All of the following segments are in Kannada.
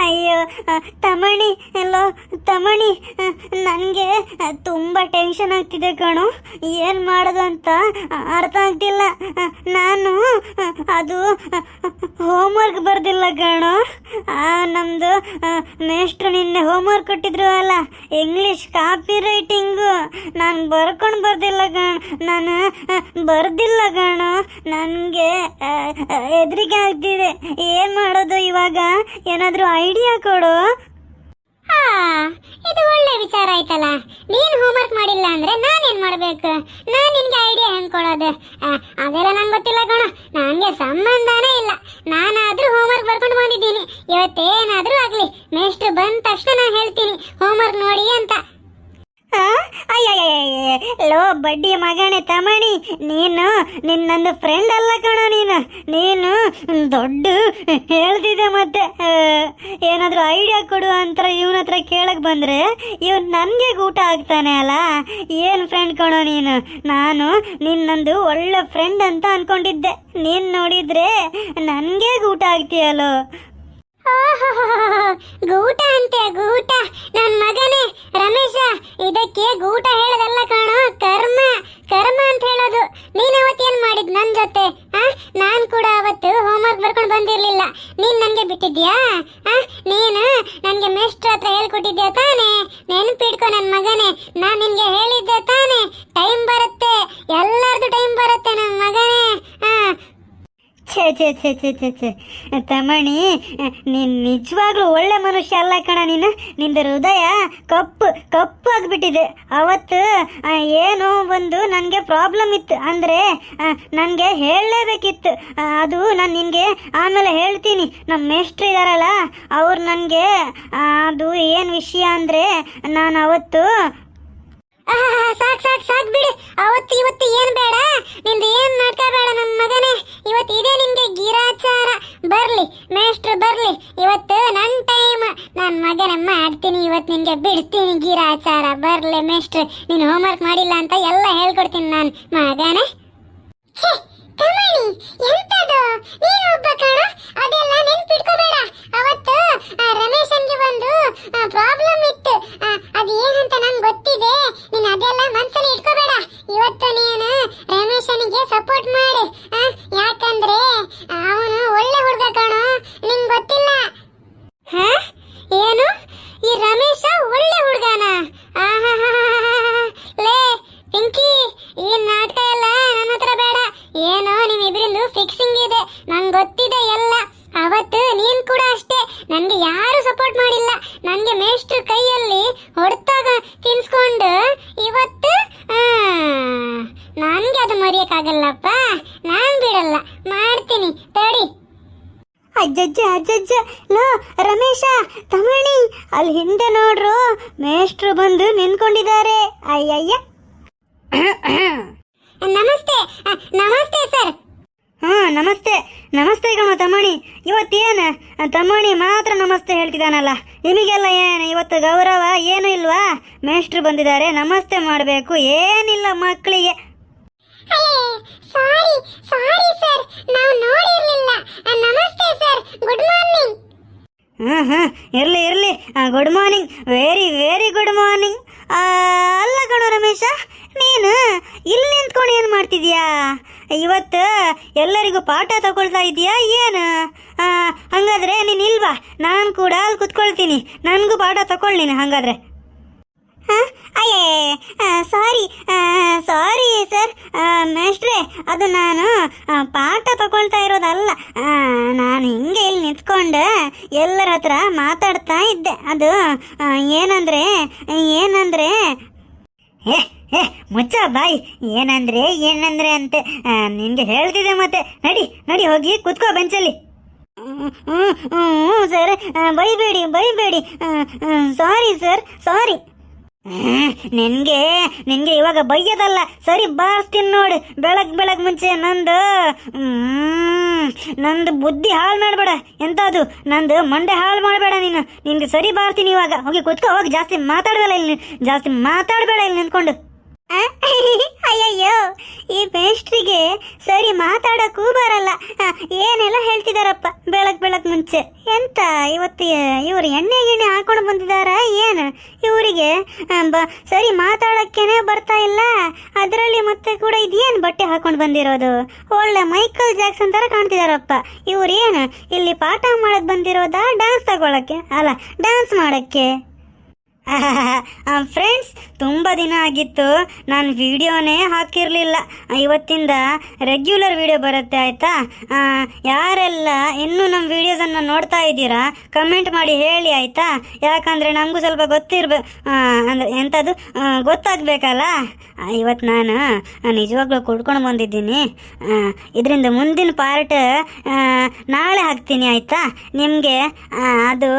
ಅಯ್ಯೋ ತಮಣಿ, ಎಲ್ಲೋ ತಮಣಿ, ನನಗೆ ತುಂಬ ಟೆನ್ಷನ್ ಆಗ್ತಿದೆ ಕಣೋ. ಏನು ಮಾಡೋದು ಅಂತ ಅರ್ಥ ಆಗ್ತಿಲ್ಲ. ನಾನು ಅದು ಹೋಮ್ವರ್ಕ್ ಬರ್ದಿಲ್ಲ ಕಣೋ. ನಮ್ಮದು ಮೇಷ್ಟ್ರು ನಿನ್ನೆ ಹೋಮ್ವರ್ಕ್ ಕೊಟ್ಟಿದ್ರು ಅಲ್ಲ, ಇಂಗ್ಲೀಷ್ ಕಾಪಿ ರೈಟಿಂಗು. ನಾನು ಬರ್ಕೊಂಡು ಬರ್ದಿಲ್ಲ ಕಣ, ನಾನು ಬರ್ದಿಲ್ಲ ಕಣೋ. ನನಗೆ ಹೆದರಿಕೆ ಆಗ್ತಿದೆ. ಏನು ಮಾಡೋದು ಇವಾಗ? ಏನಾದರೂ ಐಡಿಯಾ ಕೊಡು. ಇದು ಒಳ್ಳೆ ವಿಚಾರ ಆಯ್ತಲ್ಲ. ನೀನು ಹೋಮ್ವರ್ಕ್ ಮಾಡಿಲ್ಲ ಅಂದ್ರೆ ನಾನೇನ್ ಮಾಡ್ಬೇಕು? ನಾನು ನಿನ್ಗೆ ಐಡಿಯಾ ಹೆಂಗ್ ಕೊಡೋದು? ಅದೆಲ್ಲ ನಂಗೆ ಗೊತ್ತಿಲ್ಲ ಕಣ, ನನಗೆ ಸಂಬಂಧನೇ ಇಲ್ಲ. ನಾನಾದ್ರೂ ಹೋಮ್ವರ್ಕ್ ಬರ್ಕೊಂಡು ಬಂದಿದ್ದೀನಿ. ಇವತ್ತೇನಾದ್ರೂ ಆಗ್ಲಿ, ಮೇಷ್ಟ್ರು ಬಂದ ತಕ್ಷಣ ನಾನು ಹೇಳ್ತೀನಿ ಹೋಮ್ವರ್ಕ್ ನೋಡಿ ಅಂತ. ಲೋ ಬಡ್ಡಿ ಮಗನೇ ತಮಣಿ, ನೀನು ನಿನ್ನೊಂದು ಫ್ರೆಂಡ್ ಅಲ್ಲ ಕಣ. ನೀನು ದೊಡ್ಡ ಹೇಳ್ತಿದ್ದೆ. ಮತ್ತೆ ಏನಾದರೂ ಐಡಿಯಾ ಕೊಡು ಅಂತ ಇವನ ಹತ್ರ ಕೇಳಕ್ಕೆ ಬಂದರೆ ಇವನು ನನಗೆ ಊಟ ಆಗ್ತಾನೆ ಅಲ್ಲ. ಏನು ಫ್ರೆಂಡ್ ಕಣೋ ನೀನು. ನಾನು ನಿನ್ನೊಂದು ಒಳ್ಳೆ ಫ್ರೆಂಡ್ ಅಂತ ಅನ್ಕೊಂಡಿದ್ದೆ. ನೀನು ನೋಡಿದರೆ ನನಗೆ ಊಟ ಆಗ್ತೀಯಲ್ಲೋ. ಗೂಟ ಅಂತೆ, ಗೂಟ. ನನ್ನ ಮಗನೇ ರಮೇಶ, ಇದಕ್ಕೆ ಗೂಟ ಹೇಳೋದಲ್ಲ ಕಣೋ, ಕರ್ಮ. ಕರ್ಮ ಅಂತ ಹೇಳೋದು. ನೀನು ಅವತ್ತೇನು ಮಾಡಿದ್ ನನ್ನ ಜೊತೆ? ನಾನು ಕೂಡ ಅವತ್ತು ಹೋಮ್ವರ್ಕ್ ಬರ್ಕೊಂಡು ಬಂದಿರಲಿಲ್ಲ. ನೀನು ನನಗೆ ಬಿಟ್ಟಿದ್ಯಾ? ನೀನು ನನಗೆ ಮೇಷ್ಟ್ರ ಹತ್ರ ಹೇಳ್ಕೊಟ್ಟಿದ್ಯಾ ತಾನೇ? ನೆನಪಿಡ್ಕೊ ನನ್ನ ಮಗನೇ, ನಾನು ನಿನಗೆ ಹೇಳಿದ್ದೆ ತಾನೇ, ಟೈಮ್ ಬರುತ್ತೆ, ಎಲ್ಲರದು ಟೈಮ್ ಬರುತ್ತೆ ನನ್ನ ಮಗನೇ. ಛೇ ಛೇ ಛೇ ಛೇ ಛೇ ಛೇ ತಮಣಿ, ನೀನು ನಿಜವಾಗ್ಲೂ ಒಳ್ಳೆ ಮನುಷ್ಯ ಅಲ್ಲ ಕಣ. ನಿಂದು ಹೃದಯ ಕಪ್ಪು ಆಗಿಬಿಟ್ಟಿದೆ. ಅವತ್ತು ಏನೋ ಒಂದು ನನಗೆ ಪ್ರಾಬ್ಲಮ್ ಇತ್ತು, ಅಂದರೆ ನನಗೆ ಹೇಳಲೇಬೇಕಿತ್ತು. ಅದು ನಾನು ನಿನಗೆ ಆಮೇಲೆ ಹೇಳ್ತೀನಿ. ನಮ್ಮ ಮೇಷ್ಟ್ರು ಇದ್ದಾರಲ್ಲ, ಅವ್ರು ನನಗೆ ಅದು ಏನು ವಿಷಯ ಅಂದರೆ, ನಾನು ಅವತ್ತು ಸಾಕ್ ಬಿಡು. ಅವತ್ತು ಇವತ್ತು ಏನ್ ಬೇಡ, ನಿಂದು ಏನ್ ನಾಟಕ ಬೇಡ ನನ್ನ ಮಗನೇ. ಇವತ್ತು ಇದೆ ನಿನ್ಗೆ ಗಿರಾಚಾರ. ಬರ್ಲಿ ಮೇಷ್ಟ್ರು ಬರ್ಲಿ, ಇವತ್ತು ನನ್ನ ಟೈಮ್. ನನ್ನ ಮಗನ ಮಾಡ್ತೀನಿ ಇವತ್ತು, ನಿನ್ಗೆ ಬಿಡ್ತೀನಿ ಗಿರಾಚಾರ. ಬರ್ಲಿ ಮೇಷ್ಟ್ರು, ನೀನು ಹೋಮ್ವರ್ಕ್ ಮಾಡಿಲ್ಲ ಅಂತ ಎಲ್ಲ ಹೇಳ್ಕೊಡ್ತೀನಿ ನಾನು ಮಗನೇ. ಎಂತದು ನೀನು ಒಬ್ಬ ಕಣ, ಅದೆಲ್ಲ ನೆನ್ಪಿಟ್ಕೋಬೇಡ. ಅವತ್ತು ರಮೇಶನ್ಗೆ ಒಂದು ಪ್ರಾಬ್ಲಮ್ ಇತ್ತು, ಅದು ಏನಂತ ನಂಗೆ ಗೊತ್ತಿದೆ. ನೀನು ಅದೆಲ್ಲ ಮನಸ್ಸಲ್ಲಿ ಇಟ್ಕೋಬೇಡ. ಇವತ್ತು ನೀನು ರಮೇಶನಿಗೆ ಸಪೋರ್ಟ್ ಮಾಡು, ಯಾಕಂದ್ರೆ ಅವನು ಒಳ್ಳೆ ಹುಡುಗ ಕಣ, ನಿಂಗೆ ಗೊತ್ತಿಲ್ಲ. ಏನು ಈ ರಮೇಶ ಒಳ್ಳೆ ಹುಡುಗನ? ಲೇ ಪಿಂಕಿ, ಈ ನಾಟಕ ಎಲ್ಲ ನನ್ನ ಹತ್ರ ಬೇಡ. ಏನೋ ನಿಮ್ಮಿಬ್ರಿಂದು ಫಿಕ್ಸಿಂಗ್ ಇದೆ, ನಂಗೆ ಗೊತ್ತಿದೆ ಎಲ್ಲ. ಅವತ್ತು ನೀನ್ ಕೂಡ ಅಷ್ಟೇ, ನನಗೆ ಯಾರು ಸಪೋರ್ಟ್ ಮಾಡಿಲ್ಲ. ನನಗೆ ಮೇಷ್ಟ್ರ ಕೈಯಲ್ಲಿ ಹೊಡ್ತಾಗ ತಿನ್ಸ್ಕೊಂಡು ಇವತ್ತು ನನಗೆ ಅದು ಮರೆಯೋಕ್ಕಾಗಲ್ಲಪ್ಪ. ನಾನು ಬಿಡಲ್ಲ, ಮಾಡ್ತೀನಿ ತಡಿ. ಅಜ್ಜಜ್ಜ ಲೋ ರಮೇಶ, ತಮಣಿ, ಅಲ್ಲಿ ಹಿಂದೆ ನೋಡ್ರು, ಮೇಷ್ಟ್ರು ಬಂದು ನಿಂತ್ಕೊಂಡಿದ್ದಾರೆ. ಅಯ್ಯಯ್ಯ. ನಮಸ್ತೆ ನಮಸ್ತೆ ಸರ್. ನಮಸ್ತೆ ಕಣ ತಮ್ಮಣಿ. ಇವತ್ತೇನು ತಮ್ಮಣಿ ಮಾತ್ರ ನಮಸ್ತೆ ಹೇಳ್ತಿದ್ದಾನಲ್ಲ, ನಿಮಗೆಲ್ಲ ಏನು ಇವತ್ತು ಗೌರವ ಏನು ಇಲ್ವಾ? ಮೇಷ್ಟ್ರು ಬಂದಿದ್ದಾರೆ, ನಮಸ್ತೆ ಮಾಡಬೇಕು. ಏನಿಲ್ಲ ಮಕ್ಕಳಿಗೆ. ಸಾರಿ ಸರ್, ನಾವು ನೋಡಿರ್ಲಿಲ್ಲ. ನಮಸ್ತೆ ಸರ್, ಗುಡ್ ಮಾರ್ನಿಂಗ್. ಇರಲಿ good morning, very good morning. ಅಲ್ಲ ಕಣೋ ರಮೇಶ, ನೀನು ಇಲ್ಲಿ ನಿಂತ್ಕೊಂಡು ಏನು ಮಾಡ್ತಿದ್ಯಾ? ಇವತ್ತು ಎಲ್ಲರಿಗೂ ಪಾಠ ತಗೊಳ್ತಾ ಇದೆಯಾ ಏನು? ಹಾಗಾದ್ರೆ ನೀನು ಇಲ್ವಾ? ನಾನು ಕೂಡ ಅಲ್ಲಿ ಕುತ್ಕೊಳ್ತೀನಿ, ನನಗೂ ಪಾಠ ತಗೊಳ್ಳಿ ನೀನು ಹಾಗಾದ್ರೆ. ಸಾರಿ ಸರ್ ಮೇಷ್ಟ್ರೆ, ಅದು ನಾನು ಪಾಠ ತಗೊಳ್ತಾ ಇರೋದಲ್ಲ. ನಾನು ಹಿಂಗೆ ಇಲ್ಲಿ ನಿಂತ್ಕೊಂಡು ಎಲ್ಲರ ಹತ್ರ ಮಾತಾಡ್ತಾ ಇದ್ದೆ. ಅದು ಏನಂದ್ರೆ ಮುಚ್ಚ ಬಾಯಿ. ಏನಂದ್ರೆ ಅಂತೆ ನಿನಗೆ ಹೇಳ್ತಿದ್ದೆ. ಮತ್ತೆ ನಡಿ ಹೋಗಿ ಕುತ್ಕೋ ಬೆಂಚಲ್ಲಿ. ಸರ್, ಬೈಬೇಡಿ. ಸಾರಿ ಸರ್, ಸಾರಿ. ನಿನಗೆ ಇವಾಗ ಬೈಯೋದಲ್ಲ, ಸರಿ ಬಾರಿಸ್ತೀನಿ ನೋಡಿ. ಬೆಳಗ್ ಮುಂಚೆ ನಂದು ಬುದ್ಧಿ ಹಾಳು ಮಾಡಬೇಡ. ಎಂತದು ನಂದು ಮಂಡೆ ಹಾಳು ಮಾಡಬೇಡ ನೀನು. ನಿನ್ಗೆ ಸರಿ ಬಾರ್ತೀನಿ ಇವಾಗ. ಹೋಗಿ ಕುತ್ಕೋ, ಹೋಗಿ. ಜಾಸ್ತಿ ಮಾತಾಡಬೇಡ ಇಲ್ಲಿ ನಿಂತ್ಕೊಂಡು. ಆ? ಅಯ್ಯಯ್ಯೋ, ಈ ಮೇಷ್ಟ್ರಿಗೆ ಸರಿ ಮಾತಾಡಕ್ಕೂ ಬರಲ್ಲ. ಏನೆಲ್ಲ ಹೇಳ್ತಿದಾರಪ್ಪ ಬೆಳಕ್ ಮುಂಚೆ. ಎಂತ ಇವತ್ತು ಇವ್ರು ಎಣ್ಣೆ ಗಿಣ್ಣೆ ಹಾಕೊಂಡು ಬಂದಿದಾರ ಏನು? ಇವರಿಗೆ ಸರಿ ಮಾತಾಡಕ್ಕೇನೆ ಬರ್ತಾ ಇಲ್ಲ, ಅದರಲ್ಲಿ ಮತ್ತೆ ಕೂಡ ಇದೇನು ಬಟ್ಟೆ ಹಾಕೊಂಡು ಬಂದಿರೋದು? ಒಳ್ಳೆ ಮೈಕಲ್ ಜಾಕ್ಸನ್ ತರ ಕಾಣ್ತಿದಾರಪ್ಪ. ಇವ್ರು ಏನು ಇಲ್ಲಿ ಪಾಠ ಮಾಡಕ್ ಬಂದಿರೋದಾ, ಡ್ಯಾನ್ಸ್ ತಗೊಳಕ್ಕೆ? ಅಲ್ಲ, ಡ್ಯಾನ್ಸ್ ಮಾಡಕ್ಕೆ. ಫ್ರೆಂಡ್ಸ್, ತುಂಬ ದಿನ ಆಗಿತ್ತು ನಾನು ವಿಡಿಯೋನೇ ಹಾಕಿರಲಿಲ್ಲ. ಇವತ್ತಿಂದ ರೆಗ್ಯುಲರ್ ವಿಡಿಯೋ ಬರುತ್ತೆ, ಆಯಿತಾ? ಯಾರೆಲ್ಲ ಇನ್ನೂ ನಮ್ಮ ವಿಡಿಯೋಸನ್ನು ನೋಡ್ತಾ ಇದ್ದೀರಾ ಕಮೆಂಟ್ ಮಾಡಿ ಹೇಳಿ, ಆಯಿತಾ? ಯಾಕಂದರೆ ನಮಗೂ ಸ್ವಲ್ಪ ಅಂದರೆ ಎಂಥದ್ದು ಗೊತ್ತಾಗಬೇಕಲ್ಲ. ಇವತ್ತು ನಾನು ನಿಜವಾಗ್ಲೂ ಕುಡ್ಕೊಂಡು ಬಂದಿದ್ದೀನಿ. ಇದರಿಂದ ಮುಂದಿನ ಪಾರ್ಟ್ ನಾಳೆ ಹಾಕ್ತೀನಿ, ಆಯಿತಾ? ನಿಮಗೆ ಅದು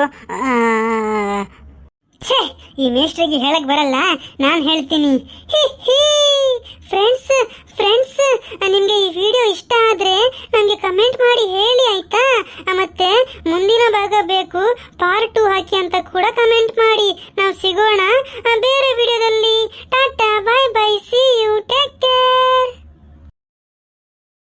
ಛೇ, ಈ ಮೇಷ್ಟ್ರಿಗೆ ಹೇಳಕ್ ಬರಲ್ಲ, ನಾನು ಹೇಳ್ತೀನಿ. ಫ್ರೆಂಡ್ಸ್ ಫ್ರೆಂಡ್ಸ್ ನಿಮಗೆ ಈ ವಿಡಿಯೋ ಇಷ್ಟ ಆದರೆ ನನಗೆ ಕಮೆಂಟ್ ಮಾಡಿ ಹೇಳಿ, ಆಯಿತಾ? ಮತ್ತೆ ಮುಂದಿನ ಭಾಗ ಬೇಕು, ಪಾರ್ಟ್ 2 ಹಾಕಿ ಅಂತ ಕೂಡ ಕಮೆಂಟ್ ಮಾಡಿ. ನಾವು ಸಿಗೋಣ ಬೇರೆ ವಿಡಿಯೋದಲ್ಲಿ.